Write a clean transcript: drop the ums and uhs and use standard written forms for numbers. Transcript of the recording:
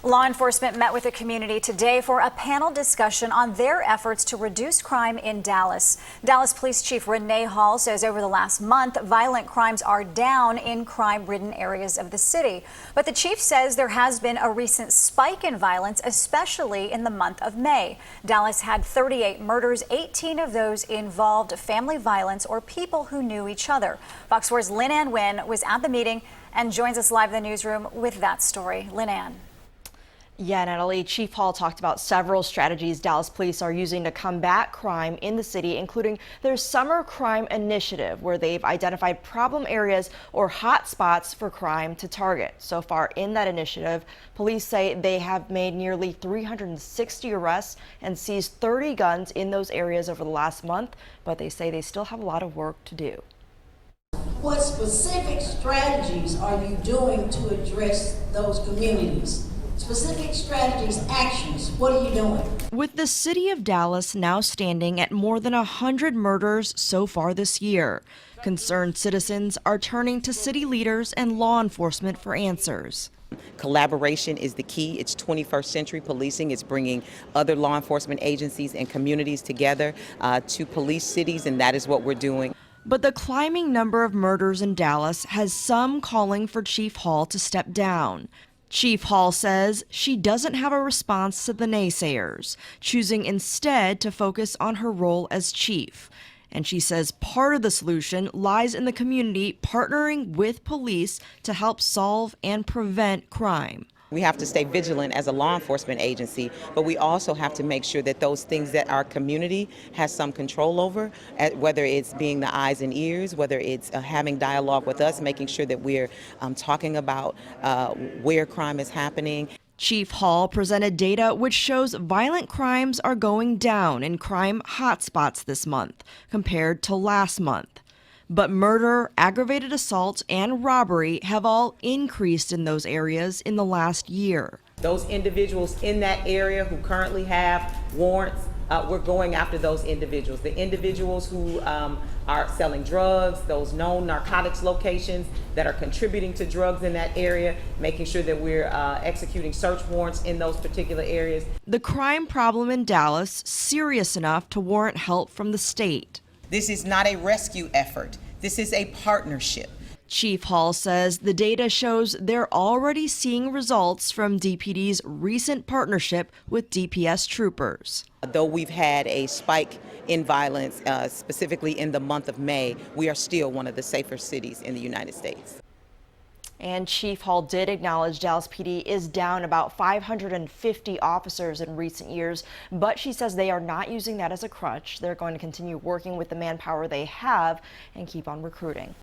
Law enforcement met with the community today for a panel discussion on their efforts to reduce crime in Dallas. Dallas Police Chief Renee Hall says over the last month, violent crimes are down in crime-ridden areas of the city. But the chief says there has been a recent spike in violence, especially in the month of May. Dallas had 38 murders, 18 of those involved family violence or people who knew each other. Fox 4's Lynn Ann Wynn was at the meeting and joins us live in the newsroom with that story. Lynn Ann. Yeah, Natalie, Chief Hall talked about several strategies Dallas police are using to combat crime in the city, including their Summer Crime Initiative, where they've identified problem areas or hot spots for crime to target. So far in that initiative, police say they have made nearly 360 arrests and seized 30 guns in those areas over the last month, but they say they still have a lot of work to do. What specific strategies are you doing to address those communities? Specific strategies, actions, what are you doing? With the city of Dallas now standing at more than 100 murders so far this year, concerned citizens are turning to city leaders and law enforcement for answers. Collaboration is the key. It's 21st century policing. It's bringing other law enforcement agencies and communities together to police cities, and that is what we're doing. But the climbing number of murders in Dallas has some calling for Chief Hall to step down. Chief Hall says she doesn't have a response to the naysayers, choosing instead to focus on her role as chief. And she says part of the solution lies in the community partnering with police to help solve and prevent crime. We have to stay vigilant as a law enforcement agency, but we also have to make sure that those things that our community has some control over, whether it's being the eyes and ears, whether it's having dialogue with us, making sure that we're talking about where crime is happening. Chief Hall presented data which shows violent crimes are going down in crime hotspots this month compared to last month. But murder, aggravated assault, and robbery have all increased in those areas in the last year. Those individuals in that area who currently have warrants, we're going after those individuals. The individuals who are selling drugs, those known narcotics locations that are contributing to drugs in that area, making sure that we're executing search warrants in those particular areas. The crime problem in Dallas serious enough to warrant help from the state. This is not a rescue effort. This is a partnership. Chief Hall says the data shows they're already seeing results from DPD's recent partnership with DPS troopers. Though we've had a spike in violence, specifically in the month of May, we are still one of the safer cities in the United States. And Chief Hall did acknowledge Dallas PD is down about 550 officers in recent years, but she says they are not using that as a crutch. They're going to continue working with the manpower they have and keep on recruiting.